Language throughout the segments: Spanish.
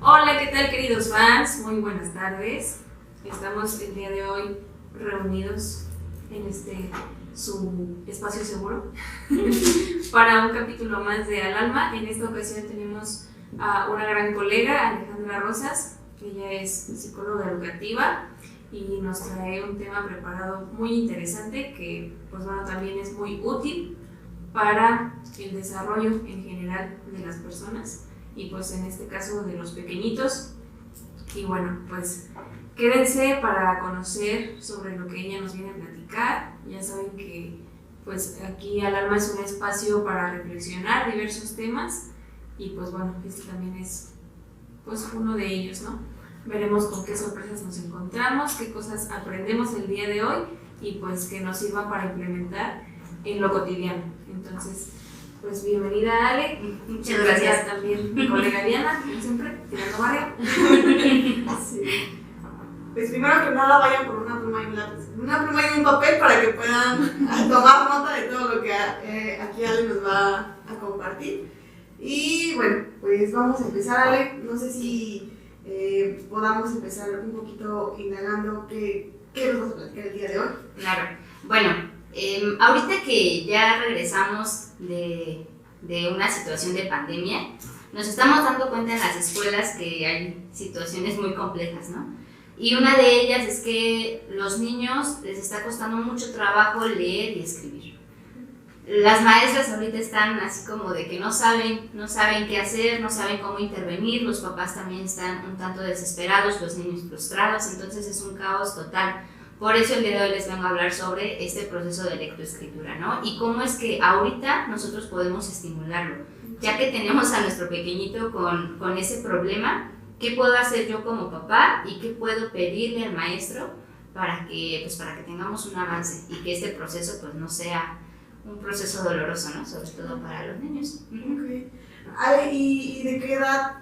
Hola, ¿qué tal, queridos fans? Muy buenas tardes. Estamos el día de hoy reunidos en su espacio seguro para un capítulo más de Al Alma. En esta ocasión tenemos a una gran colega, Alejandra Rosas, que ella es psicóloga educativa y nos trae un tema preparado muy interesante que, pues bueno, también es muy útil para el desarrollo en general de las personas y pues en este caso de los pequeñitos. Y bueno, pues quédense para conocer sobre lo que ella nos viene a platicar. Ya saben que pues aquí Al Alma es un espacio para reflexionar diversos temas y pues bueno, este también es pues uno de ellos, ¿no? Veremos con qué sorpresas nos encontramos, qué cosas aprendemos el día de hoy y pues que nos sirva para implementar en lo cotidiano. Entonces, pues bienvenida, Ale. Muchas gracias. También mi colega Diana, como siempre, tirando barrio. Sí. Pues primero que nada vayan por una pluma y un lápiz. Una pluma y un papel para que puedan tomar nota de todo lo que aquí Ale nos va a compartir. Y bueno, pues vamos a empezar, Ale. No sé si podamos empezar un poquito indagando qué nos vas a platicar el día de hoy. Claro. Bueno, ahorita que ya regresamos de una situación de pandemia, nos estamos dando cuenta en las escuelas que hay situaciones muy complejas, ¿no? Y una de ellas es que los niños les está costando mucho trabajo leer y escribir. Las maestras ahorita están así como de que no saben qué hacer, no saben cómo intervenir, los papás también están un tanto desesperados, los niños frustrados, entonces es un caos total. Por eso el día de hoy les vengo a hablar sobre este proceso de lectoescritura, ¿no? Y cómo es que ahorita nosotros podemos estimularlo. Ya que tenemos a nuestro pequeñito con ese problema, ¿qué puedo hacer yo como papá y qué puedo pedirle al maestro para que tengamos un avance y que este proceso pues no sea un proceso doloroso, ¿no? Sobre todo para los niños. Okay. Ale, ¿y de qué edad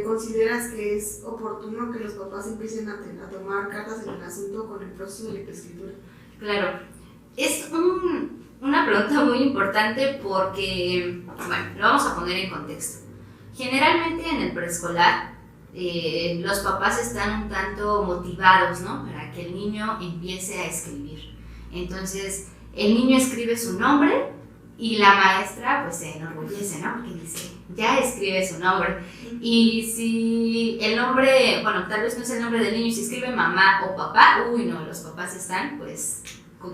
consideras que es oportuno que los papás empiecen a tomar cartas en el asunto con el proceso de lectoescritura? Claro, es una pregunta muy importante porque, bueno, lo vamos a poner en contexto. Generalmente en el preescolar los papás están un tanto motivados, ¿no? Para que el niño empiece a escribir. Entonces, el niño escribe su nombre y la maestra pues se enorgullece, ¿no? Porque dice, ya escribe su nombre. Y si el nombre, bueno, tal vez no es el nombre del niño, y si escribe mamá o papá, uy, no, los papás están pues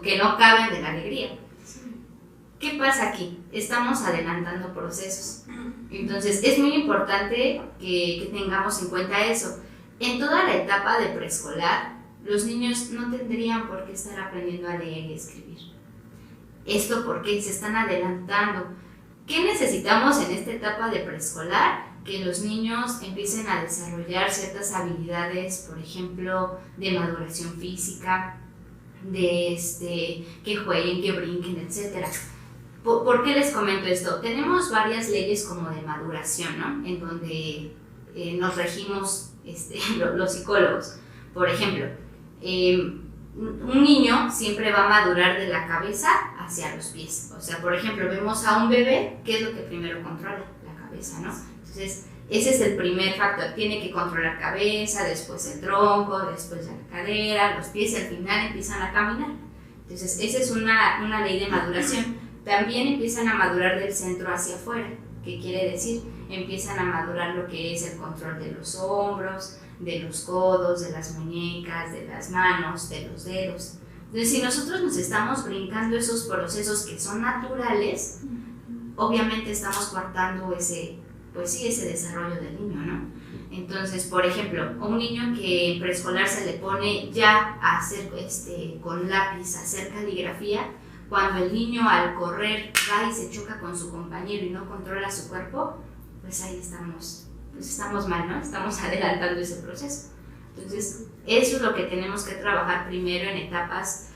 que no caben de la alegría. ¿Qué pasa aquí? Estamos adelantando procesos. Entonces, es muy importante que tengamos en cuenta eso. En toda la etapa de preescolar, los niños no tendrían por qué estar aprendiendo a leer y escribir. Esto porque se están adelantando. ¿Qué necesitamos en esta etapa de preescolar? Que los niños empiecen a desarrollar ciertas habilidades, por ejemplo, de maduración física, de que jueguen, que brinquen, etc. ¿Por qué les comento esto? Tenemos varias leyes como de maduración, ¿no? En donde nos regimos los psicólogos. Por ejemplo, un niño siempre va a madurar de la cabeza hacia los pies. O sea, por ejemplo, vemos a un bebé, ¿qué es lo que primero controla? La cabeza, ¿no? Entonces, ese es el primer factor. Tiene que controlar cabeza, después el tronco, después la cadera, los pies y al final empiezan a caminar. Entonces, esa es una ley de maduración. También empiezan a madurar del centro hacia afuera. ¿Qué quiere decir? Empiezan a madurar lo que es el control de los hombros, de los codos, de las muñecas, de las manos, de los dedos. Entonces, si nosotros nos estamos brincando esos procesos que son naturales, obviamente estamos coartando ese desarrollo del niño, ¿no? Entonces, por ejemplo, a un niño que en preescolar se le pone ya a hacer con lápiz, a hacer caligrafía, cuando el niño al correr va y se choca con su compañero y no controla su cuerpo, pues ahí estamos mal, ¿no? Estamos adelantando ese proceso. Entonces, eso es lo que tenemos que trabajar primero en etapas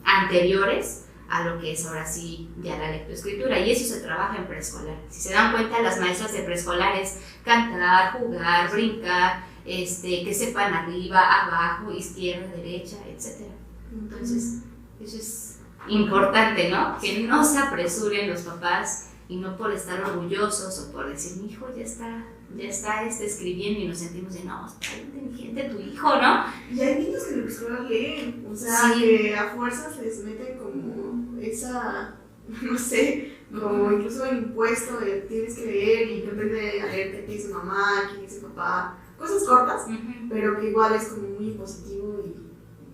anteriores a lo que es ahora sí ya la lectoescritura, y eso se trabaja en preescolar. Si se dan cuenta, las maestras de preescolar es cantar, jugar, brincar, que sepan arriba, abajo, izquierda, derecha, etc. Entonces, eso es importante, ¿no? Que no se apresuren los papás y no por estar orgullosos o por decir, mi hijo ya está escribiendo y nos sentimos de, no, está inteligente tu hijo, ¿no? Y hay niños que en el escuela leen, o sea, Sí. que a fuerzas les meten como esa, no sé, como incluso el impuesto de tienes que leer y que aprende a leer quién es su mamá, quién es su papá, cosas cortas, pero que igual es como muy impositivo y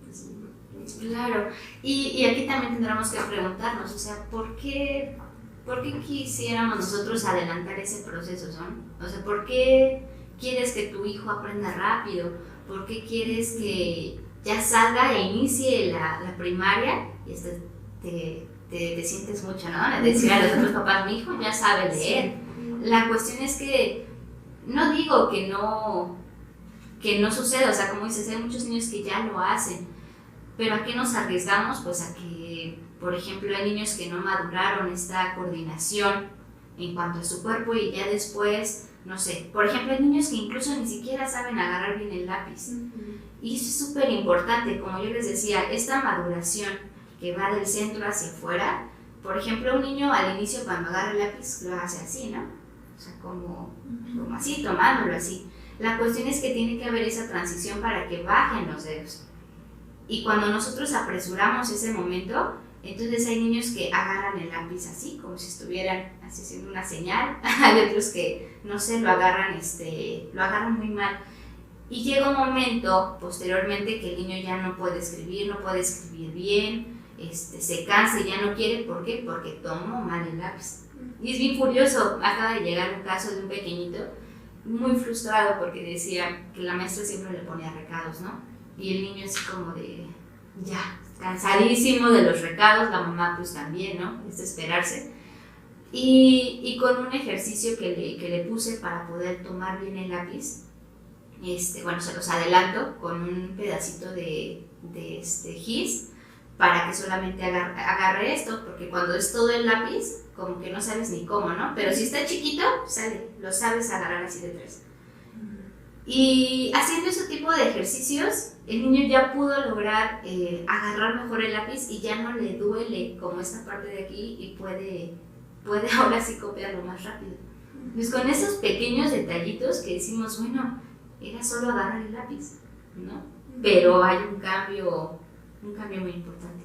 pues, Claro, y aquí también tendremos que preguntarnos, o sea, ¿por qué quisiéramos nosotros adelantar ese proceso, son? O sea, ¿por qué quieres que tu hijo aprenda rápido? ¿Por qué quieres que ya salga e inicie la primaria? Y hasta te sientes mucho, ¿no? De decir a los otros papás, mi hijo ya sabe leer. La cuestión es que no digo que no suceda, o sea, como dices, hay muchos niños que ya lo hacen, pero ¿a qué nos arriesgamos? Pues a que, por ejemplo, hay niños que no maduraron esta coordinación en cuanto a su cuerpo y ya después, no sé, por ejemplo, hay niños que incluso ni siquiera saben agarrar bien el lápiz. Y eso es súper importante, como yo les decía, esta maduración que va del centro hacia afuera. Por ejemplo, un niño al inicio cuando agarra el lápiz lo hace así, ¿no? O sea, como así, tomándolo así. La cuestión es que tiene que haber esa transición para que bajen los dedos. Y cuando nosotros apresuramos ese momento, entonces hay niños que agarran el lápiz así, como si estuvieran así haciendo una señal. Hay otros que, no sé, lo agarran muy mal. Y llega un momento, posteriormente, que el niño ya no puede escribir bien, se cansa y ya no quiere. ¿Por qué? Porque tomó mal el lápiz. Y es bien curioso, acaba de llegar un caso de un pequeñito muy frustrado porque decía que la maestra siempre le ponía recados, ¿no? Y el niño así como de, ya, cansadísimo de los recados, la mamá pues también, ¿no? Es de esperarse. Y con un ejercicio que le puse para poder tomar bien el lápiz, bueno, se los adelanto con un pedacito de gis para que solamente agarre esto, porque cuando es todo el lápiz, como que no sabes ni cómo, ¿no? Pero si está chiquito, sale, lo sabes agarrar así de tres. Y haciendo ese tipo de ejercicios, el niño ya pudo lograr agarrar mejor el lápiz y ya no le duele como esta parte de aquí y puede ahora sí copiarlo más rápido. Pues con esos pequeños detallitos que decimos, bueno, era solo agarrar el lápiz, ¿no? Pero hay un cambio muy importante.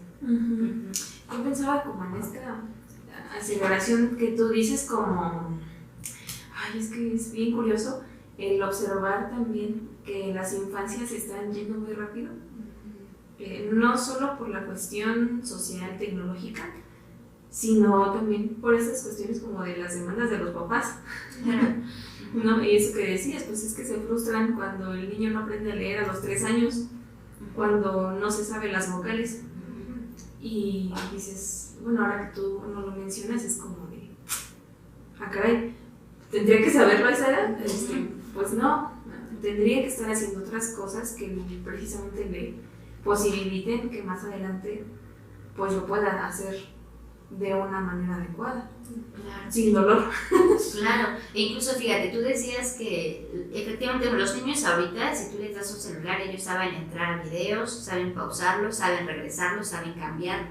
Yo pensaba como en esta aceleración que tú dices como, ay, es que es bien curioso el observar también que las infancias están yendo muy rápido, no solo por la cuestión social, tecnológica, sino también por esas cuestiones como de las demandas de los papás. ¿No? Y eso que decías, pues es que se frustran cuando el niño no aprende a leer a los 3 años, cuando no se sabe las vocales. Y dices, bueno, ahora que tú no lo mencionas, es como de, caray, ¿tendría que saberlo a esa edad? Pues no, tendría que estar haciendo otras cosas que precisamente le posibiliten que más adelante pues lo pueda hacer de una manera adecuada, Claro. sin dolor. Claro, e incluso fíjate, tú decías que efectivamente los niños ahorita, si tú les das un celular, ellos saben entrar a videos, saben pausarlos, saben regresarlos, saben cambiarlo.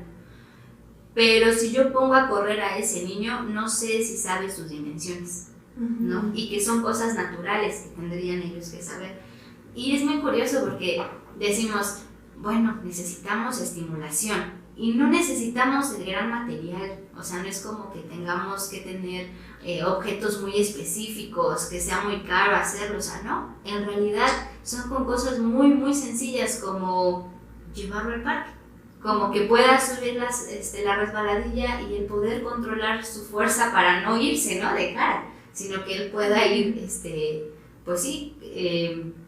Pero si yo pongo a correr a ese niño, no sé si sabe sus dimensiones, ¿no? Y que son cosas naturales que tendrían ellos que saber. Y es muy curioso porque decimos, bueno, necesitamos estimulación. Y no necesitamos el gran material, o sea, no es como que tengamos que tener objetos muy específicos, que sea muy caro hacerlo, o sea, no. En realidad son con cosas muy, muy sencillas como llevarlo al parque, como que pueda subir la resbaladilla y el poder controlar su fuerza para no irse, ¿no? De cara, sino que él pueda ir, pues sí,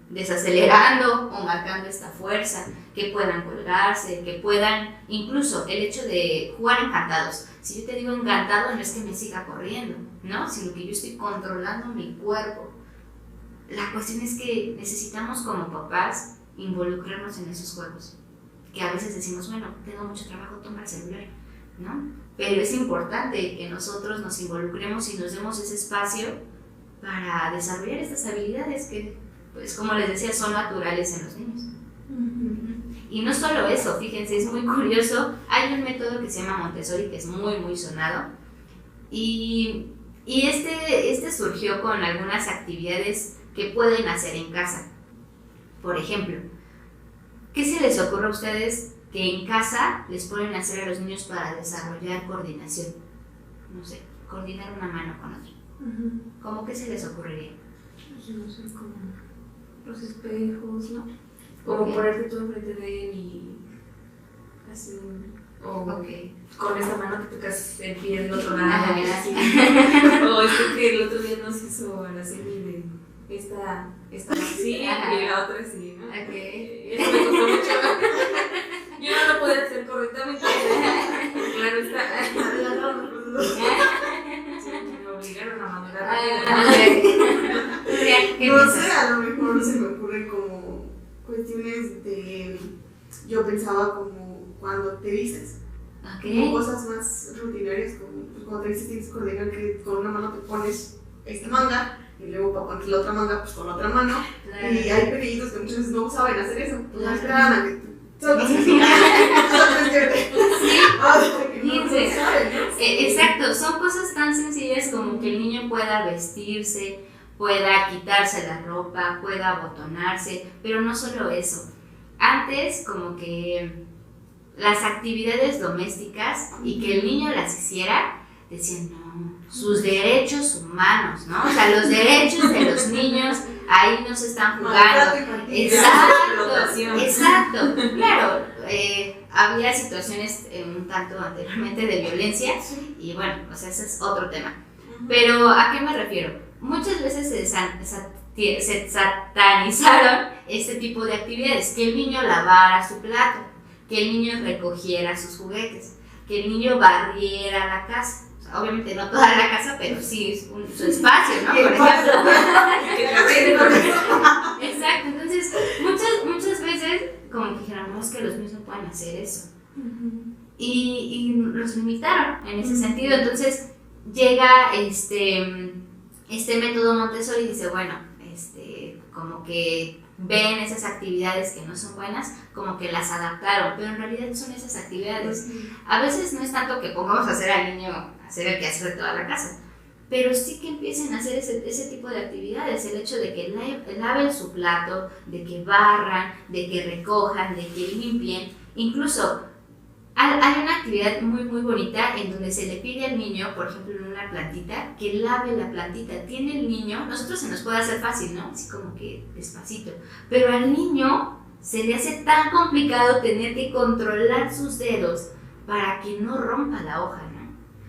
desacelerando o marcando esta fuerza, que puedan colgarse, que puedan, incluso el hecho de jugar encantados. Si yo te digo encantado, no es que me siga corriendo, ¿no? Sino que yo estoy controlando mi cuerpo. La cuestión es que necesitamos como papás involucrarnos en esos juegos, que a veces decimos, bueno, tengo mucho trabajo, toma el celular, ¿no? Pero es importante que nosotros nos involucremos y nos demos ese espacio para desarrollar estas habilidades que, pues como les decía, son naturales en los niños. Y no solo eso, fíjense, es muy curioso, hay un método que se llama Montessori que es muy, muy sonado, y este surgió con algunas actividades que pueden hacer en casa. Por ejemplo, ¿qué se les ocurre a ustedes que en casa les ponen a hacer a los niños para desarrollar coordinación? No sé, coordinar una mano con otra. ¿Cómo que se les ocurriría? Yo no sé, como los espejos, ¿no? Como ponerte tú enfrente de él y así. O con esa mano que tocas el pie del otro lado. Así. O que el otro día nos hizo la serie de esta así y la otra así, ¿no? Eso me costó mucho. Yo no lo pude hacer correctamente. Claro está. Me obligaron a madurar. No sé, a lo mejor se me ocurren como cuestiones de. Yo pensaba como cuando te vistes. Como cosas más rutinarias, como pues, cuando te vistes tienes que coordinar que con una mano te pones esta manga y luego para ponerte la otra manga pues con la otra mano. Claro. Y hay pequeñitos que muchas veces no saben hacer eso. Pues no esperan a que exacto, son cosas tan sencillas como que el niño pueda vestirse, pueda quitarse la ropa, pueda abotonarse, pero no solo eso. Antes como que las actividades domésticas y que el niño las hiciera, decían no, sus derechos humanos, ¿no? O sea, los derechos de los niños ahí no se están jugando. Exacto, claro, había situaciones un tanto anteriormente de violencia y bueno, pues ese es otro tema. Pero ¿a qué me refiero? Muchas veces se satanizaron este tipo de actividades, que el niño lavara su plato, que el niño recogiera sus juguetes, que el niño barriera la casa. O sea, obviamente no toda la casa, pero sí su espacio, ¿no? Por ejemplo. Exacto, entonces muchas veces como que dijeron, no, es que los niños no pueden hacer eso. Y los limitaron en ese sentido. Entonces llega este método Montessori y dice, bueno, como que ven esas actividades que no son buenas, como que las adaptaron, pero en realidad son esas actividades. A veces no es tanto que pongamos a hacer al niño hacer el quehacer de toda la casa, pero sí que empiecen a hacer ese tipo de actividades, el hecho de que laven su plato, de que barran, de que recojan, de que limpien. Incluso hay una actividad muy muy bonita en donde se le pide al niño, por ejemplo en una plantita, que lave la plantita. Tiene el niño, nosotros se nos puede hacer fácil, ¿no? Así como que despacito, pero al niño se le hace tan complicado tener que controlar sus dedos para que no rompa la hoja, ¿no?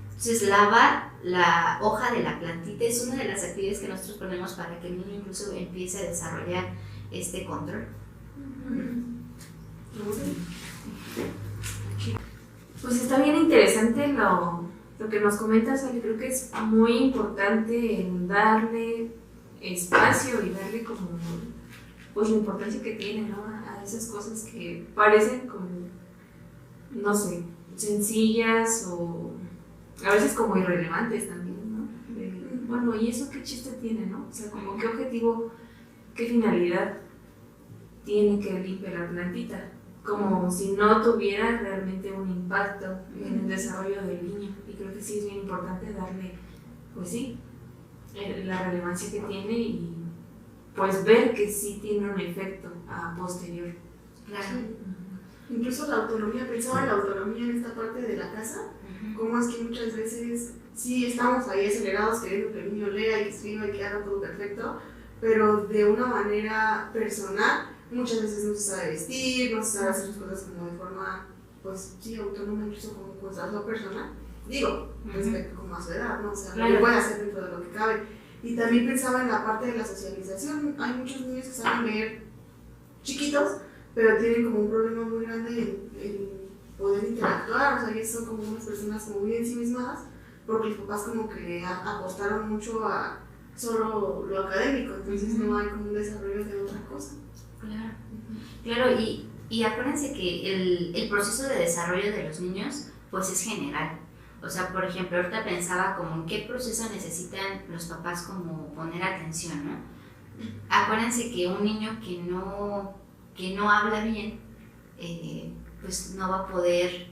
Entonces lavar la hoja de la plantita es una de las actividades que nosotros ponemos para que el niño incluso empiece a desarrollar este control. Pues está bien interesante lo que nos comentas, Ale. Creo que es muy importante en darle espacio y darle como pues la importancia que tiene, ¿no? A esas cosas que parecen como, no sé, sencillas o a veces como irrelevantes también, ¿no? Bueno, ¿y eso qué chiste tiene, no? O sea, como qué objetivo, qué finalidad tiene que limpiar la plantita. Como si no tuviera realmente un impacto en el desarrollo del niño. Y creo que sí es bien importante darle, pues sí, la relevancia que tiene y pues ver que sí tiene un efecto a posterior. Claro. Incluso la autonomía, pensaba en la autonomía en esta parte de la casa, como es que muchas veces sí estamos ahí acelerados queriendo que el niño lea y que escriba y que haga todo perfecto, pero de una manera personal. Muchas veces no se sabe vestir, no se sabe hacer sus cosas como de forma, pues sí, autónoma, incluso como cosas no personal. Digo, respecto como a su edad, ¿no? O sea, claro, lo puede hacer dentro de lo que cabe. Y también pensaba en la parte de la socialización. Hay muchos niños que saben leer chiquitos, pero tienen como un problema muy grande en poder interactuar. O sea, ellos son como unas personas como muy ensimismadas, porque los papás como que apostaron mucho a solo lo académico, entonces no hay como un desarrollo de otra cosa. Claro, y acuérdense que el proceso de desarrollo de los niños pues es general. O sea, por ejemplo, ahorita pensaba como en qué proceso necesitan los papás como poner atención, ¿no? Acuérdense que un niño que no habla bien, pues no va a poder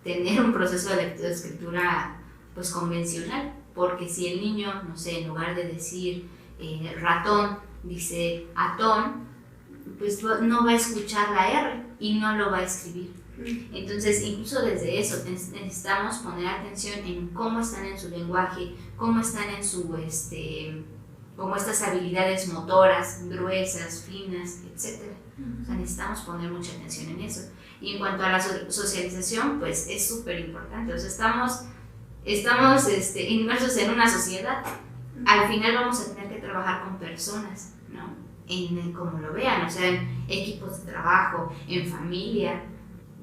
tener un proceso de lectoescritura pues convencional, porque si el niño, no sé, en lugar de decir ratón, dice atón, pues no va a escuchar la R y no lo va a escribir. Entonces, incluso desde eso necesitamos poner atención en cómo están en su lenguaje, cómo están en su, como estas habilidades motoras, gruesas, finas, etc. O sea, necesitamos poner mucha atención en eso. Y en cuanto a la socialización, pues es súper importante. O sea, estamos inmersos en una sociedad. Al final vamos a tener que trabajar con personas, ¿no? En como lo vean, o sea, en equipos de trabajo, en familia.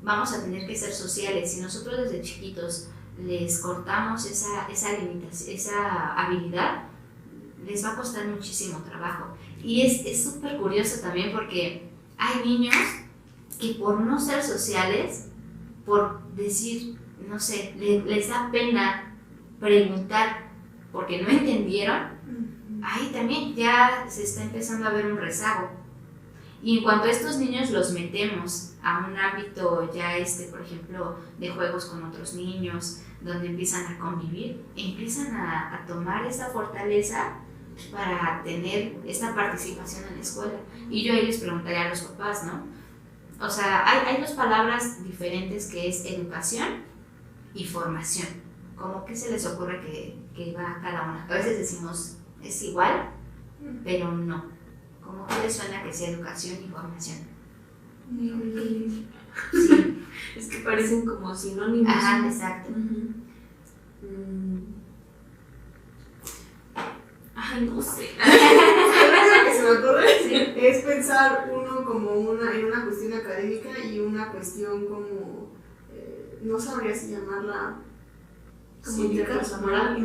Vamos a tener que ser sociales. Si nosotros desde chiquitos les cortamos esa limitación, esa habilidad, les va a costar muchísimo trabajo. Y es súper curioso también porque hay niños que por no ser sociales, por decir, no sé, les da pena preguntar porque no entendieron, ahí también ya se está empezando a ver un rezago. Y en cuanto a estos niños los metemos a un ámbito ya por ejemplo, de juegos con otros niños, donde empiezan a convivir, empiezan a tomar esa fortaleza para tener esta participación en la escuela. Y yo ahí les preguntaría a los papás, ¿no? O sea, hay dos palabras diferentes que es educación y formación. ¿Cómo qué se les ocurre que va a cada una? A veces decimos, es igual, pero no. ¿Cómo que les suena que sea educación y formación? Sí. Es que parecen como sinónimos. Ajá, exacto. Ay, no sé. Lo que se me ocurre Sí. es pensar uno como en una cuestión académica y una cuestión como, no sabría si llamarla como Sí, interpersonal,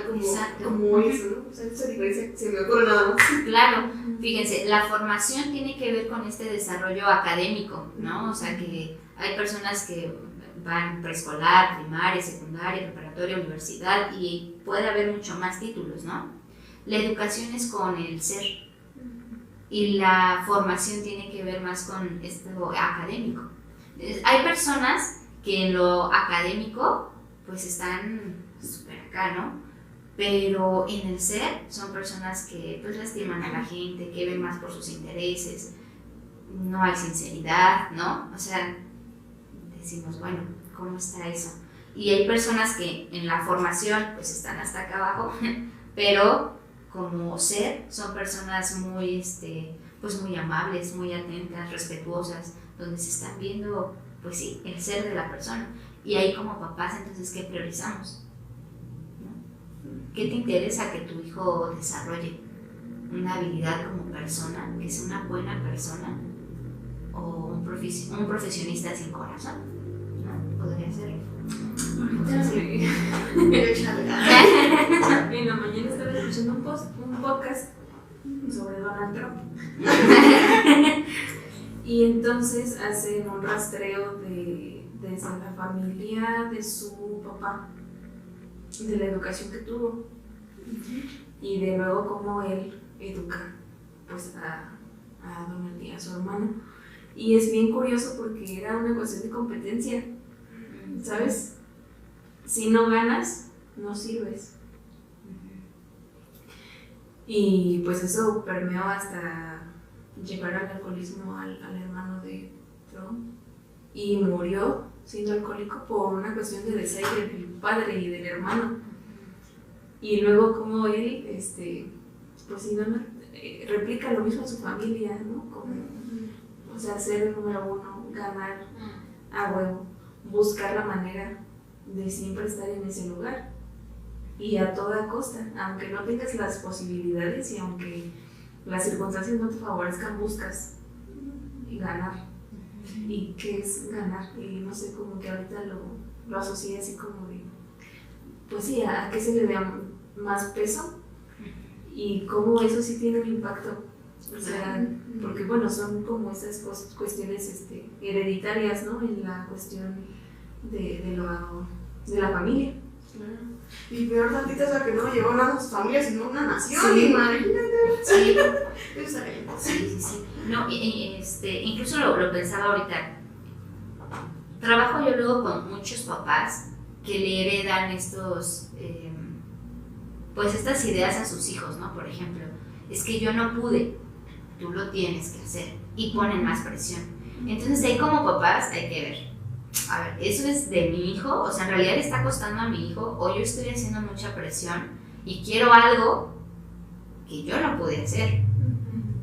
como Exacto. eso, ¿no? O sea, esa diferencia se me ocurre nada más. Claro, fíjense, la formación tiene que ver con este desarrollo académico, ¿no? O sea, que hay personas que van preescolar, primaria, secundaria, preparatoria, universidad y puede haber mucho más títulos, ¿no? La educación es con el ser y la formación tiene que ver más con esto académico. Hay personas que en lo académico pues están súper acá, ¿no? Pero en el ser son personas que pues lastiman a la gente, que ven más por sus intereses, no hay sinceridad, ¿no? O sea, decimos, bueno, ¿cómo está eso? Y hay personas que en la formación pues están hasta acá abajo, pero como ser son personas muy, pues muy amables, muy atentas, respetuosas, donde se están viendo, pues sí, el ser de la persona. Y ahí como papás, entonces, ¿qué priorizamos? ¿No? ¿Qué te interesa que tu hijo desarrolle? ¿Una habilidad como persona, que sea una buena persona? ¿O un profesionista sin corazón? ¿No? Podría ser. Sí. Échale. En la mañana estaba escuchando un podcast sobre Donald Trump. Y entonces hacen un rastreo desde la familia de su papá, de la educación que tuvo y de luego cómo él educa pues a Donald y a su hermano. Y es bien curioso porque era una cuestión de competencia, ¿sabes? Si no ganas, no sirves. Y pues eso permeó hasta llevar al alcoholismo al hermano de Trump y murió siendo alcohólico por una cuestión de desaire del padre y del hermano. Y luego como él, pues sí, replica lo mismo a su familia, ¿no? Como, o sea, ser el número uno, ganar a huevo, buscar la manera de siempre estar en ese lugar y a toda costa, aunque no tengas las posibilidades y aunque las circunstancias no te favorezcan, buscas ganar. ¿Y qué es ganar? Y no sé, como que ahorita lo asocié así como de, pues sí, ¿a qué se le da más peso? Y cómo eso sí tiene un impacto. O sea, porque bueno, son como esas cuestiones hereditarias, ¿no? En la cuestión de la familia. Claro. Y peor tantito es la que no llegó nada a su familia, sino una nación. Sí. Imagínate. Sí. Eso estaría bien. Sí. No, incluso lo pensaba ahorita, trabajo yo luego con muchos papás que le heredan pues estas ideas a sus hijos, ¿no? Por ejemplo, es que yo no pude, tú lo tienes que hacer, y ponen más presión. Entonces ahí como papás hay que ver, a ver, ¿eso es de mi hijo? O sea, ¿en realidad le está costando a mi hijo? ¿O yo estoy haciendo mucha presión y quiero algo que yo no pude hacer?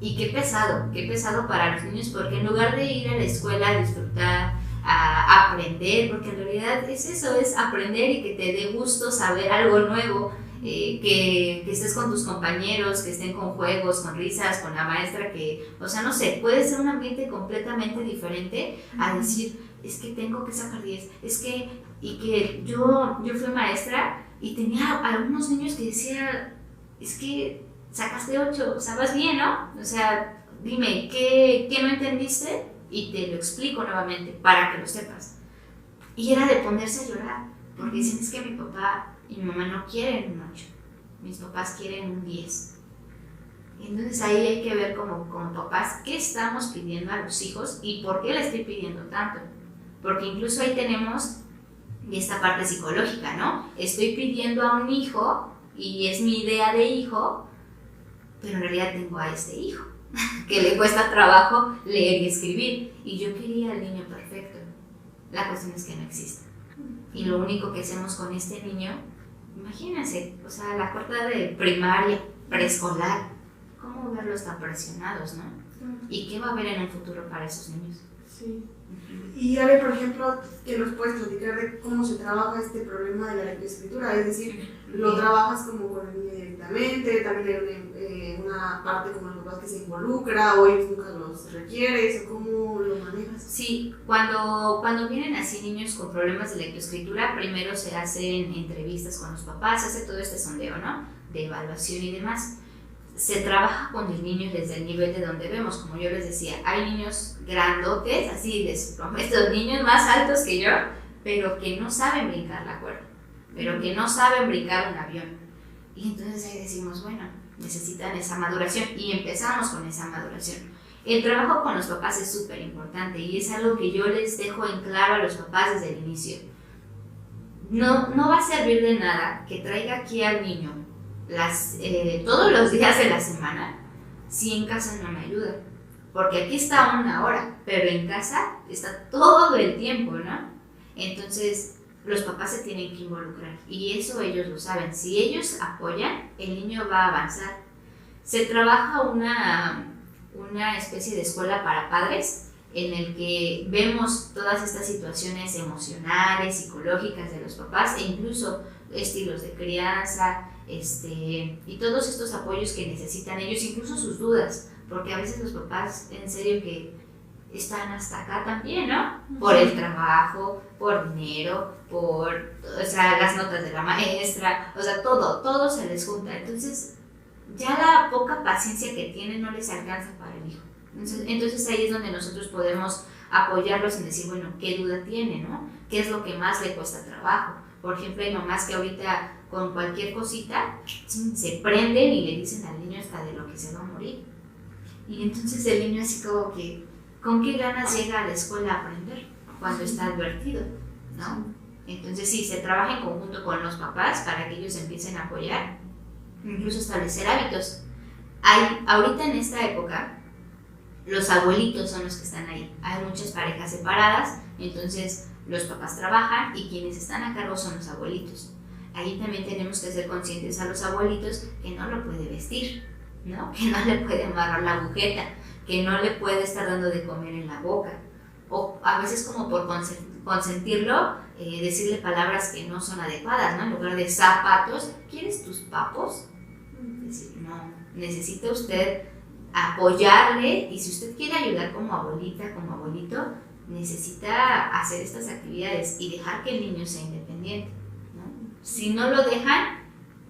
Y qué pesado para los niños, porque en lugar de ir a la escuela a disfrutar, a aprender, porque en realidad es eso, es aprender y que te dé gusto saber algo nuevo, que estés con tus compañeros, que estén con juegos, con risas, con la maestra, que, o sea, no sé, puede ser un ambiente completamente diferente a decir, es que tengo que sacar 10, y que yo fui maestra y tenía algunos niños que decían, es que sacaste 8, o sea, vas bien, ¿no? O sea, dime, ¿qué no entendiste? Y te lo explico nuevamente para que lo sepas. Y era de ponerse a llorar, porque dicen, es que mi papá y mi mamá no quieren un 8, mis papás quieren un 10. Y entonces ahí hay que ver como papás qué estamos pidiendo a los hijos y por qué le estoy pidiendo tanto. Porque incluso ahí tenemos esta parte psicológica, ¿no? Estoy pidiendo a un hijo y es mi idea de hijo, pero en realidad tengo a este hijo que le cuesta trabajo leer y escribir y yo quería al niño perfecto. La cuestión es que no existe. Y lo único que hacemos con este niño, imagínense, o sea, la cuarta de primaria, preescolar, ¿cómo verlos tan presionados, no? ¿Y qué va a haber en un futuro para esos niños? Sí. Y Ale, por ejemplo, que nos puedes platicar de cómo se trabaja este problema de la lectoescritura, es decir, lo trabajas como con el niño directamente, también hay una parte como los papás que se involucra o ellos nunca los requieres, o cómo lo manejas. Sí, cuando vienen así niños con problemas de lectoescritura, primero se hacen entrevistas con los papás, se hace todo este sondeo, ¿no? De evaluación y demás. Se trabaja con el niño desde el nivel de donde vemos, como yo les decía, hay niños grandotes, así les prometo, niños más altos que yo, pero que no saben brincar la cuerda, pero que no saben brincar un avión. Y entonces ahí decimos, bueno, necesitan esa maduración y empezamos con esa maduración. El trabajo con los papás es súper importante y es algo que yo les dejo en claro a los papás desde el inicio. No va a servir de nada que traiga aquí al niño todos los días de la semana si en casa no me ayuda, porque aquí está 1 hora, pero en casa está todo el tiempo, ¿no? Entonces los papás se tienen que involucrar y eso ellos lo saben. Si ellos apoyan, el niño va a avanzar. Se trabaja una especie de escuela para padres en el que vemos todas estas situaciones emocionales, psicológicas de los papás e incluso estilos de crianza, y todos estos apoyos que necesitan ellos, incluso sus dudas, porque a veces los papás en serio que están hasta acá también, ¿no? Por el trabajo, por dinero, las notas de la maestra, o sea, todo se les junta. Entonces, ya la poca paciencia que tienen no les alcanza para el hijo. Entonces ahí es donde nosotros podemos apoyarlos en decir, bueno, ¿qué duda tiene, no? ¿Qué es lo que más le cuesta trabajo? Por ejemplo, hay mamás que ahorita con cualquier cosita se prenden y le dicen al niño hasta de lo que se va a morir. Y entonces el niño así como que, ¿con qué ganas llega a la escuela a aprender cuando está advertido, ¿no? Entonces sí, se trabaja en conjunto con los papás para que ellos empiecen a apoyar, incluso establecer hábitos. Ahorita en esta época, los abuelitos son los que están ahí. Hay muchas parejas separadas, entonces los papás trabajan y quienes están a cargo son los abuelitos. Ahí también tenemos que ser conscientes a los abuelitos que no lo puede vestir, ¿no? Que no le puede amarrar la agujeta, que no le puede estar dando de comer en la boca. O a veces como por consentirlo, decirle palabras que no son adecuadas, ¿no? En lugar de zapatos, ¿quieres tus papos? Decir, no, necesita usted apoyarle y si usted quiere ayudar como abuelita, como abuelito, necesita hacer estas actividades y dejar que el niño sea independiente, ¿no? Si no lo dejan,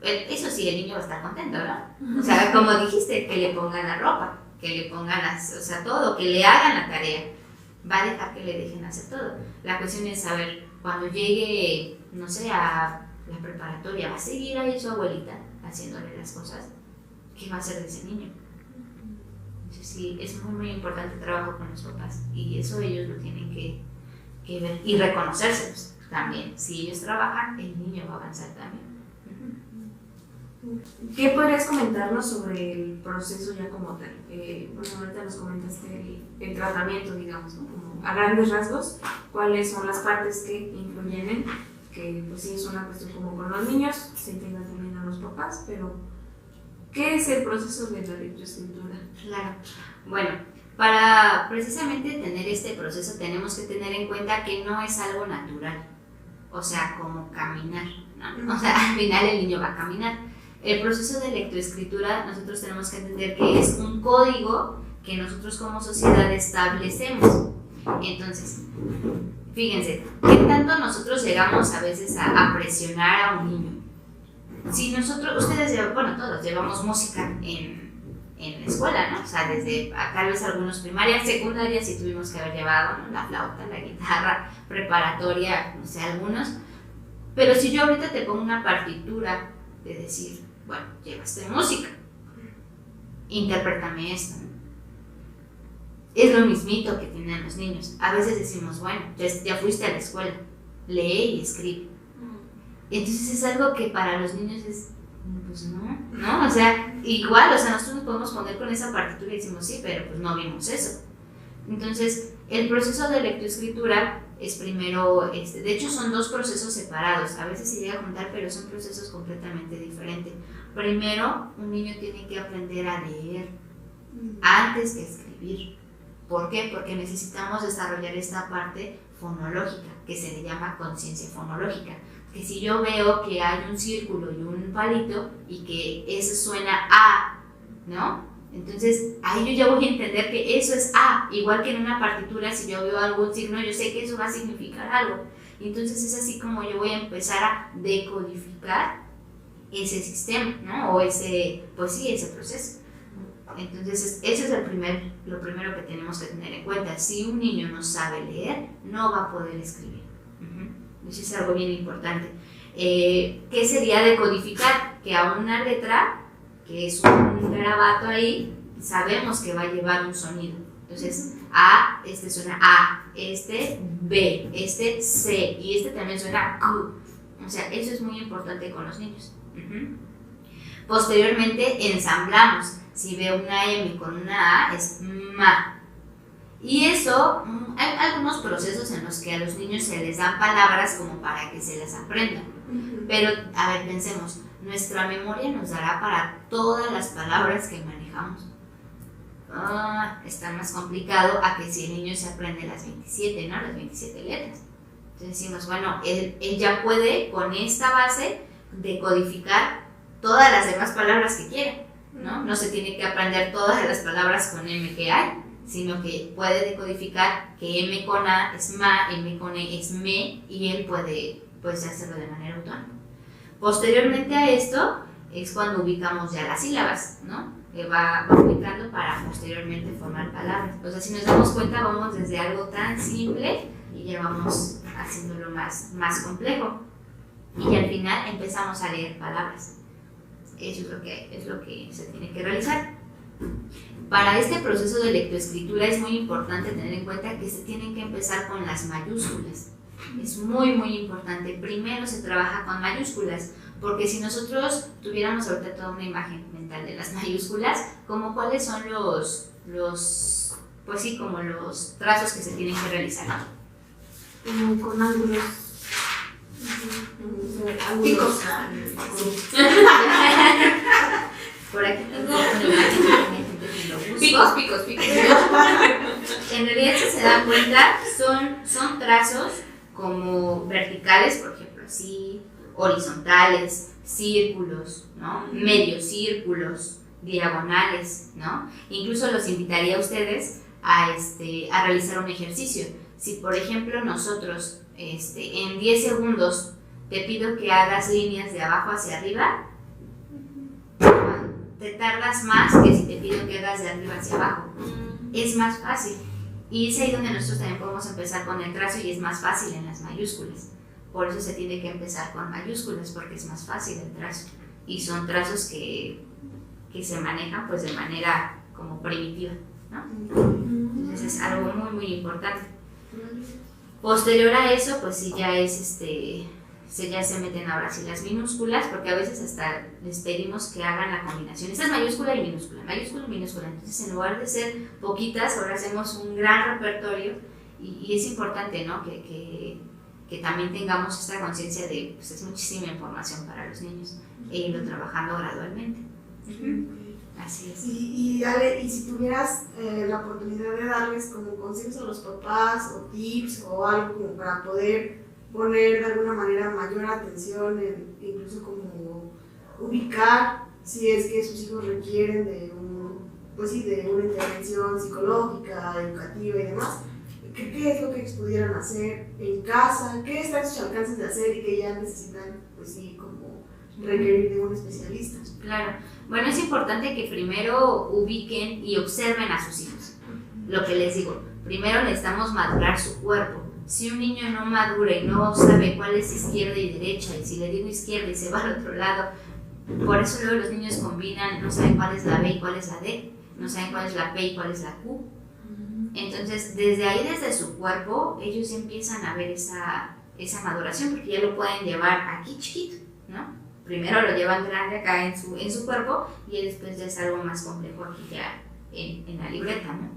eso sí, el niño va a estar contento, ¿no? O sea, como dijiste, que le pongan la ropa, que le pongan, o sea, todo, que le hagan la tarea, va a dejar que le dejen hacer todo. La cuestión es saber, cuando llegue, no sé, a la preparatoria, ¿va a seguir ahí su abuelita haciéndole las cosas? ¿Qué va a hacer de ese niño? Entonces sí, es muy, muy importante el trabajo con los papás y eso ellos lo tienen que que ver y reconocérselos también. Si ellos trabajan, el niño va a avanzar también. ¿Qué podrías comentarnos sobre el proceso ya como tal? Bueno, ahorita nos comentaste el tratamiento, digamos, ¿no? Como a grandes rasgos, cuáles son las partes que influyen en que, pues sí, es una cuestión como con los niños, se integran también a los papás, pero ¿qué es el proceso de la lectoescritura? Claro. Bueno, para precisamente tener este proceso tenemos que tener en cuenta que no es algo natural, o sea, como caminar, ¿no? O sea, al final el niño va a caminar. El proceso de lectoescritura nosotros tenemos que entender que es un código que nosotros como sociedad establecemos. Entonces, fíjense, ¿qué tanto nosotros llegamos a veces a presionar a un niño? Si nosotros, ustedes, bueno, todos llevamos música en la escuela, ¿no? O sea, desde tal vez algunos primarias, secundarias, si tuvimos que haber llevado, ¿no? La flauta, la guitarra, preparatoria, no sé, algunos. Pero si yo ahorita te pongo una partitura de decir, bueno, llevaste música, interprétame esto, ¿no? Es lo mismito que tienen los niños. A veces decimos, bueno, ya fuiste a la escuela, lee y escribe. Entonces es algo que para los niños es, pues no, o sea, igual, o sea, nosotros nos podemos poner con esa partitura y decimos, sí, pero pues no vimos eso. Entonces, el proceso de lectoescritura es primero, de hecho son dos procesos separados, a veces se llega a juntar, pero son procesos completamente diferentes. Primero, un niño tiene que aprender a leer antes que escribir. ¿Por qué? Porque necesitamos desarrollar esta parte fonológica, que se le llama conciencia fonológica. Que si yo veo que hay un círculo y un palito y que eso suena A, ¿no? Entonces ahí yo ya voy a entender que eso es A, igual que en una partitura, si yo veo algún signo, yo sé que eso va a significar algo. Y entonces es así como yo voy a empezar a decodificar ese sistema, ¿no? O ese proceso. Entonces eso es lo primero que tenemos que tener en cuenta. Si un niño no sabe leer, no va a poder escribir. Eso es algo bien importante. ¿Qué sería decodificar? Que a una letra, que es un garabato ahí, sabemos que va a llevar un sonido. Entonces, A, suena A, B, C, y también suena Q. O sea, eso es muy importante con los niños. Posteriormente, ensamblamos. Si veo una M con una A, es ma. Y eso, hay algunos procesos en los que a los niños se les dan palabras como para que se las aprendan. Pero, a ver, pensemos, nuestra memoria nos dará para todas las palabras que manejamos. Está más complicado a que si el niño se aprende las 27, ¿no? Las 27 letras. Entonces decimos, bueno, él ya puede con esta base decodificar todas las demás palabras que quiera, ¿no? No se tiene que aprender todas las palabras con M que hay, sino que puede decodificar que M con A es ma, M con E es me, y él puede pues hacerlo de manera autónoma. Posteriormente a esto es cuando ubicamos ya las sílabas, ¿no? Que va ubicando para posteriormente formar palabras. O sea, si nos damos cuenta, vamos desde algo tan simple y ya vamos haciéndolo más complejo. Y al final empezamos a leer palabras. Eso es lo que se tiene que realizar. Para este proceso de lectoescritura es muy importante tener en cuenta que se tienen que empezar con las mayúsculas. Es muy, muy importante. Primero se trabaja con mayúsculas, porque si nosotros tuviéramos ahorita toda una imagen mental de las mayúsculas, como cuáles son pues sí, como los trazos que se tienen que realizar. Con ángulos. Picos. Por aquí tengo una imagen que lo busco. Picos. En realidad, si se dan cuenta, son trazos como verticales, por ejemplo, así, horizontales, círculos, ¿no? Medios círculos, diagonales, ¿no? Incluso los invitaría a ustedes a realizar un ejercicio. Si, por ejemplo, nosotros en 10 segundos te pido que hagas líneas de abajo hacia arriba, te tardas más que si te pido que hagas de arriba hacia abajo. Es más fácil. Y es ahí donde nosotros también podemos empezar con el trazo, y es más fácil en las mayúsculas. Por eso se tiene que empezar con mayúsculas, porque es más fácil el trazo. Y son trazos que se manejan pues de manera como primitiva, ¿no? Entonces es algo muy, muy importante. Posterior a eso, pues sí ya es ya se meten ahora sí las minúsculas, porque a veces hasta les pedimos que hagan la combinación. Esta es mayúscula y minúscula, mayúscula y minúscula. Entonces, en lugar de ser poquitas, ahora hacemos un gran repertorio y es importante, ¿no? Que también tengamos esta conciencia de, pues es muchísima información para los niños e irlo trabajando gradualmente. Así es. Y Ale, y si tuvieras la oportunidad de darles como consejos a los papás o tips o algo como para poder poner de alguna manera mayor atención, incluso como ubicar si es que sus hijos requieren de de una intervención psicológica, educativa y demás, ¿qué es lo que ellos pudieran hacer en casa? ¿Qué está en sus alcances de hacer y que ya necesitan, pues sí, como requerir de un especialista? Claro. Bueno, es importante que primero ubiquen y observen a sus hijos. Lo que les digo, primero necesitamos madurar su cuerpo. Si un niño no madura y no sabe cuál es izquierda y derecha, y si le digo izquierda y se va al otro lado, por eso luego los niños combinan, no saben cuál es la B y cuál es la D, no saben cuál es la P y cuál es la Q. Entonces, desde ahí, desde su cuerpo, ellos empiezan a ver esa maduración, porque ya lo pueden llevar aquí chiquito, ¿no? Primero lo llevan grande acá en su cuerpo y después ya es algo más complejo aquí ya en la libreta, ¿no?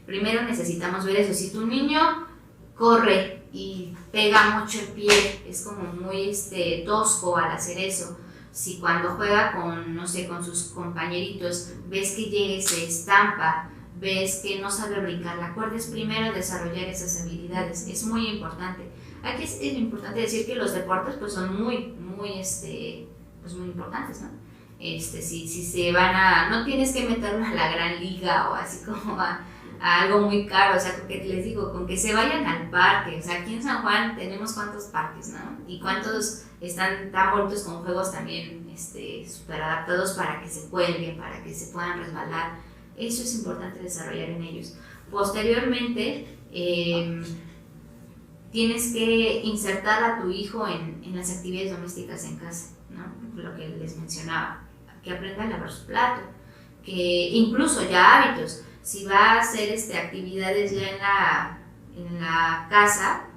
Primero necesitamos ver eso. Si tu niño corre y pega mucho el pie, es como muy tosco al hacer eso. Si cuando juega con, no sé, con sus compañeritos, ves que llega y se estampa, ves que no sabe brincar la cuerda, es primero desarrollar esas habilidades. Es muy importante. Aquí es importante decir que los deportes pues son muy importantes, ¿no? Si se van no tienes que meterlo a la gran liga o así como a algo muy caro, o sea, porque les digo, con que se vayan al parque, o sea, aquí en San Juan tenemos cuántos parques, ¿no? Y cuántos están tan bonitos con juegos también súper adaptados para que se cuelguen, para que se puedan resbalar. Eso es importante desarrollar en ellos. Posteriormente, tienes que insertar a tu hijo en las actividades domésticas en casa, ¿no? Lo que les mencionaba, que aprenda a lavar su plato, que incluso ya hábitos. Si va a hacer actividades ya en la casa,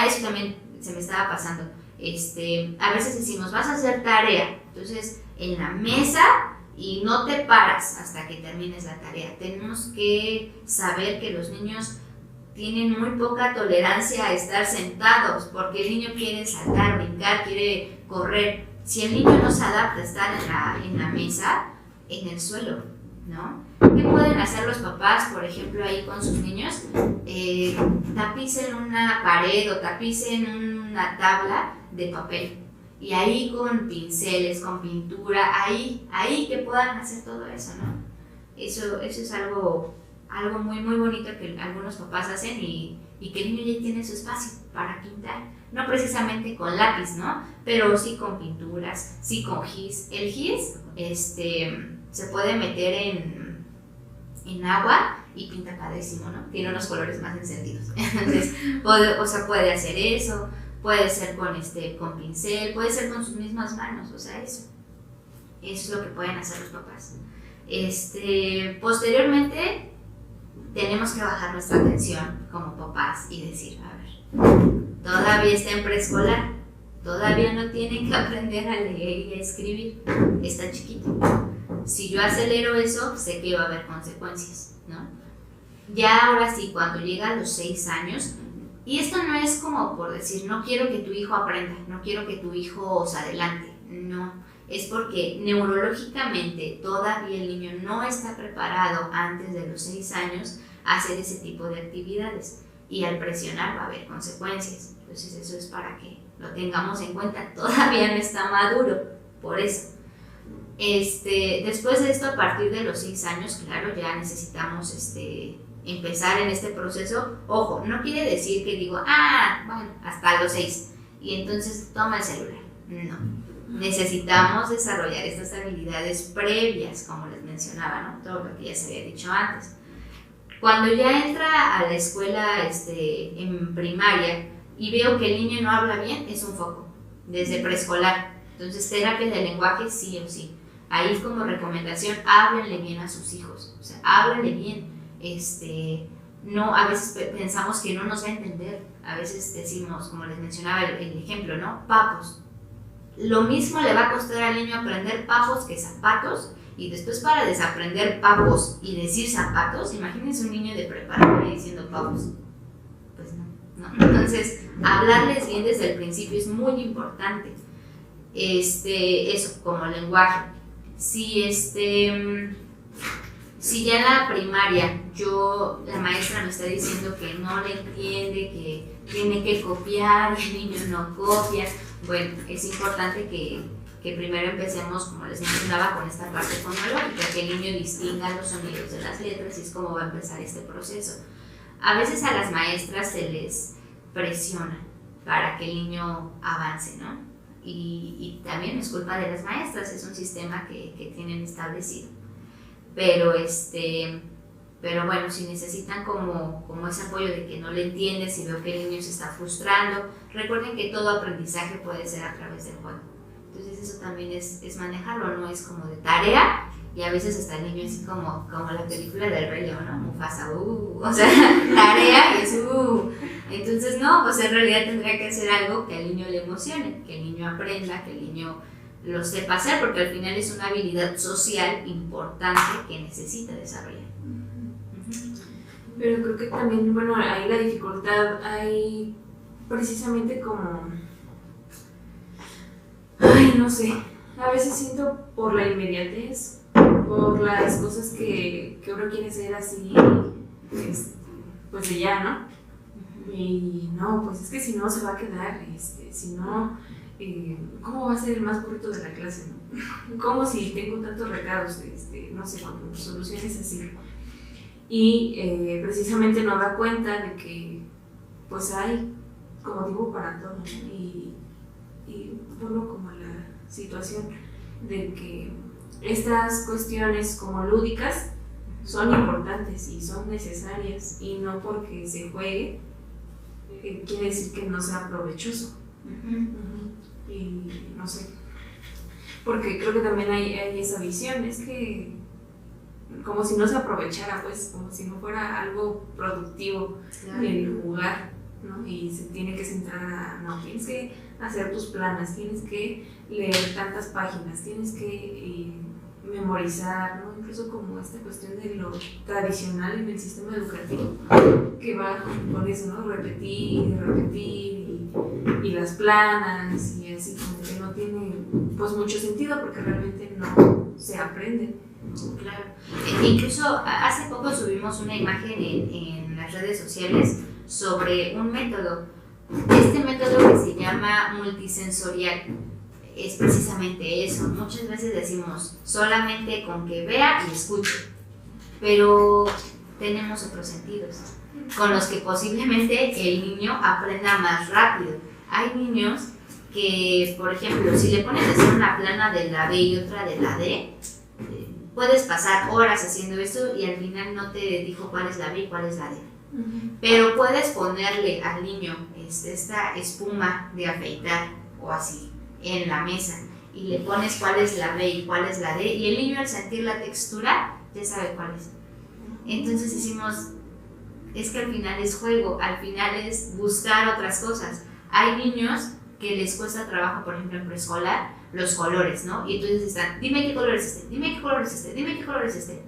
eso también se me estaba pasando. A veces decimos, vas a hacer tarea, entonces en la mesa y no te paras hasta que termines la tarea. Tenemos que saber que los niños tienen muy poca tolerancia a estar sentados, porque el niño quiere saltar, brincar, quiere correr. Si el niño no se adapta a estar en la mesa, en el suelo, ¿no? ¿Qué pueden hacer los papás, por ejemplo, ahí con sus niños? Tapicen una pared o tapicen una tabla de papel. Y ahí con pinceles, con pintura, ahí que puedan hacer todo eso, ¿no? Eso es algo muy, muy bonito que algunos papás hacen y que el niño ya tiene su espacio para pintar. No precisamente con lápiz, ¿no? Pero sí con pinturas, sí con gis. El gis se puede meter en agua y pinta padrísimo, ¿no? Tiene unos colores más encendidos. Entonces, puede hacer eso, puede ser con pincel, puede ser con sus mismas manos, o sea, eso es lo que pueden hacer los papás. Posteriormente, tenemos que bajar nuestra atención como papás y decir, a ver, todavía está en preescolar, todavía no tiene que aprender a leer y a escribir, está chiquito. Si yo acelero eso, sé que va a haber consecuencias, ¿no? Ya ahora sí, cuando llega a los 6 años, y esto no es como por decir, no quiero que tu hijo aprenda, no quiero que tu hijo se adelante, no. Es porque neurológicamente todavía el niño no está preparado antes de los 6 años a hacer ese tipo de actividades. Y al presionar va a haber consecuencias. Entonces eso es para que lo tengamos en cuenta. Todavía no está maduro, por eso. Después de esto, a partir de los 6 años, claro, ya necesitamos empezar en este proceso. Ojo, no quiere decir que digo, bueno, hasta los 6 y entonces toma el celular. No. Necesitamos desarrollar estas habilidades previas, como les mencionaba, ¿no? Todo lo que ya se había dicho antes. Cuando ya entra a la escuela en primaria y veo que el niño no habla bien, es un foco, desde preescolar. Entonces, terapia de lenguaje sí o sí. Ahí como recomendación, háblenle bien a sus hijos, o sea, háblenle bien. no, a veces pensamos que no nos va a entender. A veces decimos, como les mencionaba el ejemplo, ¿no? Papos. Lo mismo le va a costar al niño aprender papos que zapatos, y después para desaprender papos y decir zapatos, imagínense un niño de preparatoria diciendo papos. Pues no. Entonces, hablarles bien desde el principio es muy importante. Eso, como lenguaje. Si ya en la primaria la maestra me está diciendo que no le entiende, que tiene que copiar, el niño no copia, bueno, es importante que primero empecemos, como les mencionaba, con esta parte fonológica, que el niño distinga los sonidos de las letras, y es como va a empezar este proceso. A veces a las maestras se les presiona para que el niño avance, ¿no? Y también es culpa de las maestras, es un sistema que tienen establecido. Pero bueno, si necesitan como ese apoyo de que no le entiendes, si veo que el niño se está frustrando, recuerden que todo aprendizaje puede ser a través del juego. Entonces eso también es manejarlo, no es como de tarea, y a veces está el niño así como la película del Rey León, ¿no? Mufasa, o sea, tarea y es Entonces no, pues en realidad tendría que hacer algo que al niño le emocione, que el niño aprenda, que el niño lo sepa hacer, porque al final es una habilidad social importante que necesita desarrollar. Pero creo que también, bueno, ahí la dificultad hay precisamente como, no sé, a veces siento por la inmediatez, por las cosas que uno quiere hacer así, pues de ya, ¿no? Y no, pues es que si no se va a quedar, si no, ¿cómo va a ser el más burrito de la clase, no? ¿Cómo si tengo tantos recados, no sé, con soluciones así? Y precisamente no da cuenta de que pues hay como digo para todo, ¿no? Y pongo como la situación de que estas cuestiones como lúdicas son importantes y son necesarias, y no porque se juegue quiere decir que no sea provechoso. Y no sé, porque creo que también hay esa visión, es que como si no se aprovechara, pues como si no fuera algo productivo el jugar, ¿no? Y se tiene que centrar no, tienes que hacer tus planas, tienes que leer tantas páginas, tienes que memorizar, ¿no? Incluso como esta cuestión de lo tradicional en el sistema educativo, que va con eso, ¿no? Repetir y las planas, y así como que no tiene pues mucho sentido, porque realmente no se aprende. Claro. Incluso hace poco subimos una imagen en las redes sociales sobre un método. Este método que se llama multisensorial es precisamente eso. Muchas veces decimos solamente con que vea y escuche, pero tenemos otros sentidos con los que posiblemente el niño aprenda más rápido. Hay niños que, por ejemplo, si le pones a hacer una plana de la B y otra de la D, puedes pasar horas haciendo esto y al final no te dijo cuál es la B y cuál es la D. Pero puedes ponerle al niño esta espuma de afeitar o así en la mesa y le pones cuál es la B y cuál es la D, y el niño al sentir la textura ya sabe cuál es. Entonces decimos, es que al final es juego, al final es buscar otras cosas. Hay niños que les cuesta trabajo, por ejemplo en preescolar, los colores, ¿no? Y entonces están, dime qué color es este, dime qué color es este, dime qué color es este.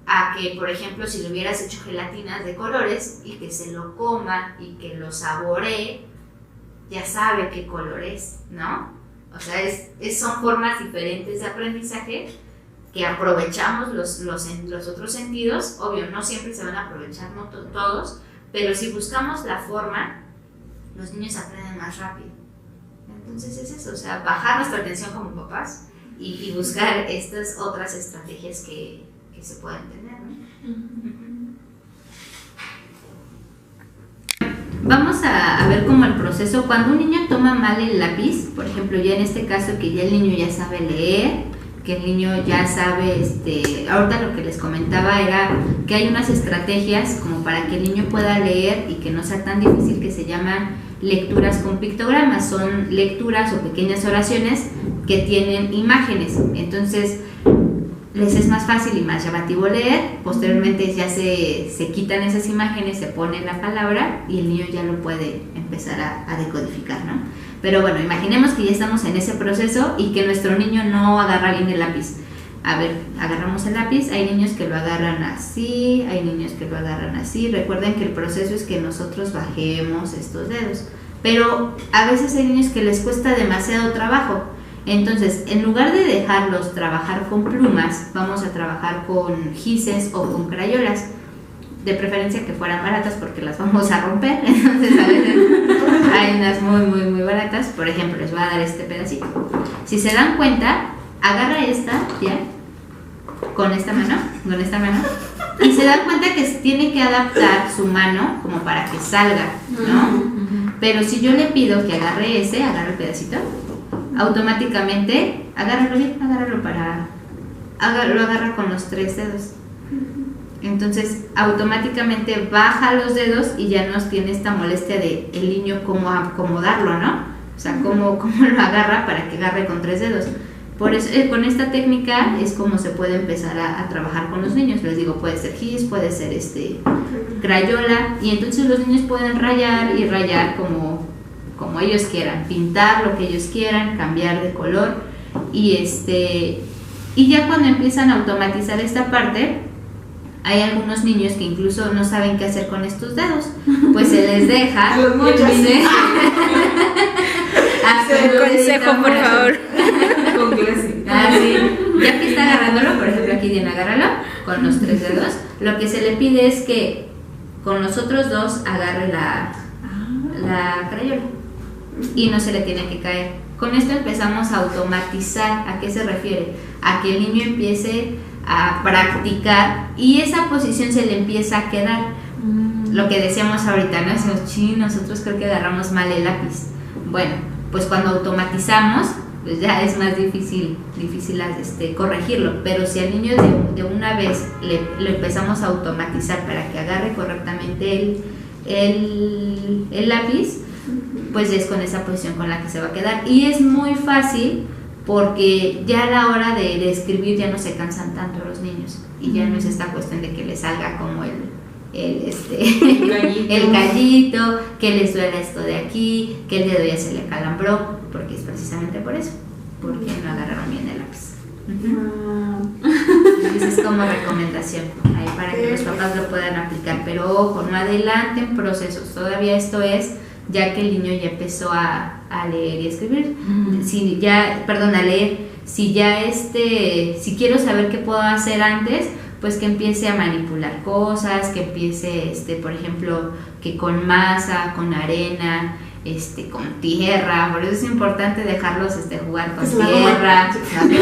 A que, por ejemplo, si le hubieras hecho gelatinas de colores y que se lo coma y que lo saboree, ya sabe qué color es, ¿no? O sea, son formas diferentes de aprendizaje que aprovechamos los otros sentidos. Obvio, no siempre se van a aprovechar, no todos, pero si buscamos la forma, los niños aprenden más rápido. Entonces es eso, o sea, bajar nuestra atención como papás y buscar estas otras estrategias que se pueden tener, ¿no? Vamos a ver como el proceso. Cuando un niño toma mal el lápiz, por ejemplo, ya en este caso que ya el niño ya sabe leer, que el niño ya sabe, ahorita lo que les comentaba era que hay unas estrategias como para que el niño pueda leer y que no sea tan difícil, que se llaman lecturas con pictogramas. Son lecturas o pequeñas oraciones que tienen imágenes. Entonces, les es más fácil y más llamativo leer. Posteriormente ya se quitan esas imágenes, se pone la palabra y el niño ya lo puede empezar a decodificar, ¿no? Pero bueno, imaginemos que ya estamos en ese proceso y que nuestro niño no agarra bien el lápiz. A ver, agarramos el lápiz, hay niños que lo agarran así, hay niños que lo agarran así. Recuerden que el proceso es que nosotros bajemos estos dedos, pero a veces hay niños que les cuesta demasiado trabajo. Entonces, en lugar de dejarlos trabajar con plumas, vamos a trabajar con gises o con crayolas. De preferencia que fueran baratas porque las vamos a romper. Entonces, a veces hay unas muy baratas. Por ejemplo, les voy a dar este pedacito. Si se dan cuenta, agarra esta, ¿ya? Con esta mano, y se dan cuenta que tiene que adaptar su mano como para que salga, ¿no? Pero si yo le pido que agarre agarra el pedacito, automáticamente, agárralo bien, lo agarra con los 3 dedos. Entonces, automáticamente baja los dedos y ya no tiene esta molestia de el niño cómo acomodarlo, ¿no? O sea, cómo lo agarra para que agarre con 3 dedos. Por eso, con esta técnica es como se puede empezar a trabajar con los niños. Les digo, puede ser gis, puede ser crayola, y entonces los niños pueden rayar como ellos quieran, pintar lo que ellos quieran, cambiar de color, y ya cuando empiezan a automatizar esta parte, hay algunos niños que incluso no saben qué hacer con estos dedos, pues se les deja. Los muchos. Consejo, por favor. Con clase. Sí. Ya que está agarrándolo, por ejemplo, aquí Diana, agárralo con los 3 dedos. Lo que se le pide es que con los otros 2 agarre la crayola y no se le tiene que caer. Con esto empezamos a automatizar. ¿A qué se refiere? A que el niño empiece a practicar y esa posición se le empieza a quedar. Lo que decíamos ahorita, ¿no? Nosotros creo que agarramos mal el lápiz. Bueno, pues cuando automatizamos, pues ya es más difícil corregirlo, pero si al niño de una vez le empezamos a automatizar para que agarre correctamente el lápiz, pues es con esa posición con la que se va a quedar. Y es muy fácil porque ya a la hora de escribir ya no se cansan tanto los niños y ya no es esta cuestión de que les salga como el gallito, que les duele esto de aquí, que el dedo ya se le calambró, porque es precisamente por eso, porque no agarraron bien el lápiz. Entonces es como recomendación ahí para que los papás lo puedan aplicar, pero ojo, no adelanten procesos, todavía esto es ya que el niño ya empezó a leer y escribir, a leer, si quiero saber qué puedo hacer antes, pues que empiece a manipular cosas, que empiece, por ejemplo, que con masa, con arena, con tierra. Por eso es importante dejarlos jugar con tierra, no, que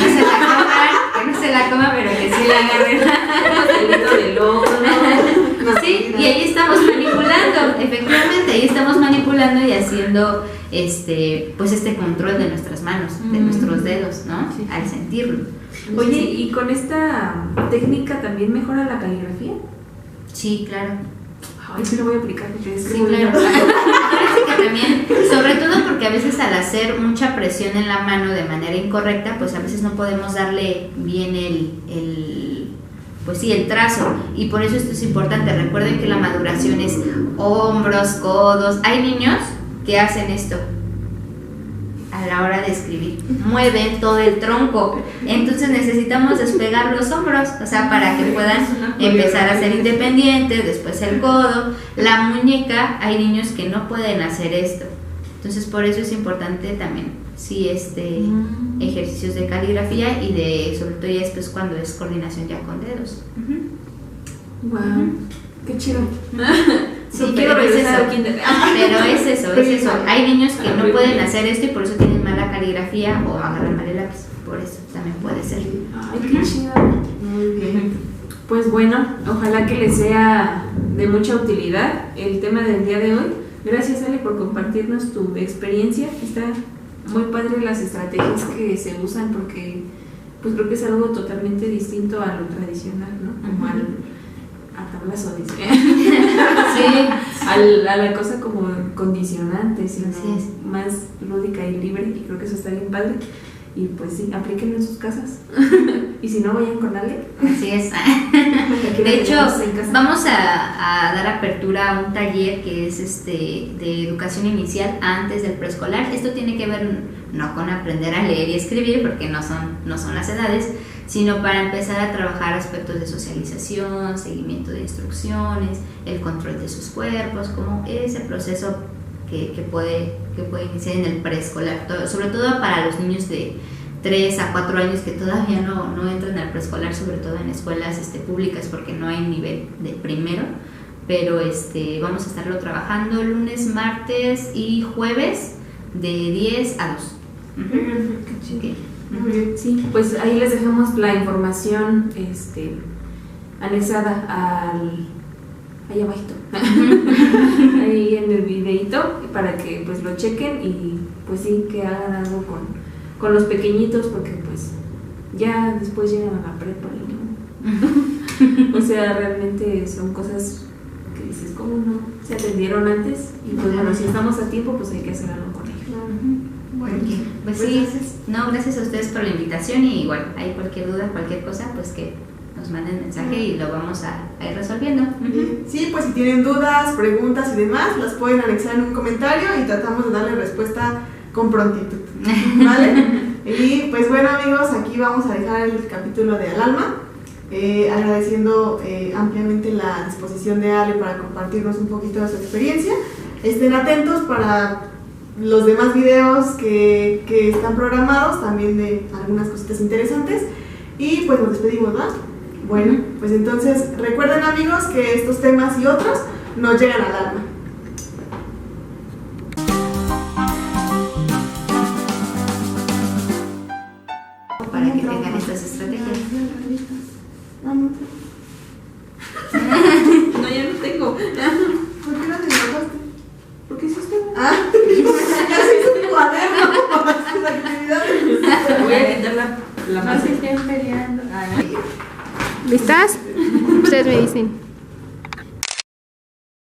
no se la coman, pero que sí la agarren del ojo, ¿no? Sí, y ahí estamos manipulando, efectivamente, ahí estamos manipulando y haciendo pues control de nuestras manos, de nuestros dedos, ¿no? Sí. Al sentirlo. Oye, ¿y con esta técnica también mejora la caligrafía? Sí, claro. Ay, sí lo voy a aplicar porque es Sí, claro. Parece que también, sobre todo porque a veces al hacer mucha presión en la mano de manera incorrecta, pues a veces no podemos darle bien el trazo, y por eso esto es importante. Recuerden que la maduración es hombros, codos. Hay niños que hacen esto a la hora de escribir, mueven todo el tronco, entonces necesitamos despegar los hombros, o sea, para que puedan empezar a ser independientes, después el codo, la muñeca. Hay niños que no pueden hacer esto, entonces por eso es importante también, sí, ejercicios de caligrafía y sobre todo ya después cuando es coordinación ya con dedos. Wow, qué chido. Sí, quiero regresar al kinder. Pero es eso. Hay niños que no pueden hacer esto y por eso tienen mala caligrafía o agarran mal el lápiz. Por eso también puede ser. Ay, qué chido. Muy bien. Pues bueno, ojalá que les sea de mucha utilidad el tema del día de hoy. Gracias, Ale, por compartirnos tu experiencia. Está muy padre las estrategias que se usan porque pues creo que es algo totalmente distinto a lo tradicional, ¿no? Como a tablazo, dice. Sí, a la cosa como condicionante, sino más lúdica y libre, y creo que eso está bien padre. Y pues sí, aplíquenlo en sus casas. Y si no, vayan con Ale. Así es. De hecho, vamos a dar apertura a un taller que es de educación inicial antes del preescolar. Esto tiene que ver no con aprender a leer y escribir, porque no son las edades, sino para empezar a trabajar aspectos de socialización, seguimiento de instrucciones, el control de sus cuerpos, como ese proceso que puede iniciar en el preescolar, sobre todo para los niños de 3 a 4 años que todavía no entran al preescolar, sobre todo en escuelas públicas, porque no hay nivel de primero, pero vamos a estarlo trabajando lunes, martes y jueves de 10 a 2. Okay. Sí, pues ahí les dejamos la información anexada ahí abajito, ahí en el videito, para que pues lo chequen y pues sí, que hagan algo con los pequeñitos, porque pues ya después llegan a la prepa y no. O sea, realmente son cosas que dices, ¿cómo no se atendieron antes? Y pues bueno, si estamos a tiempo, pues hay que hacer algo con ellos. Bueno, pues sí, gracias a ustedes por la invitación, y igual hay cualquier duda, cualquier cosa, pues que nos manden mensaje y lo vamos a ir resolviendo. Sí, pues si tienen dudas, preguntas y demás, las pueden anexar en un comentario y tratamos de darle respuesta con prontitud, ¿vale? Y pues bueno, amigos, aquí vamos a dejar el capítulo de Al Alma, agradeciendo ampliamente la disposición de Ale para compartirnos un poquito de su experiencia. Estén atentos para los demás videos que están programados, también de algunas cositas interesantes, y pues nos despedimos, ¿no? Bueno, pues entonces recuerden, amigos, que estos temas y otros nos llegan al alma. Para que tengan estas estrategias. No, ya no tengo. ¿Por qué no te enojaste? Porque sí está. Ah, ya se hizo un cuaderno para sus actividades. Voy a quitar la No se estén peleando. ¿Listas? Ustedes me dicen.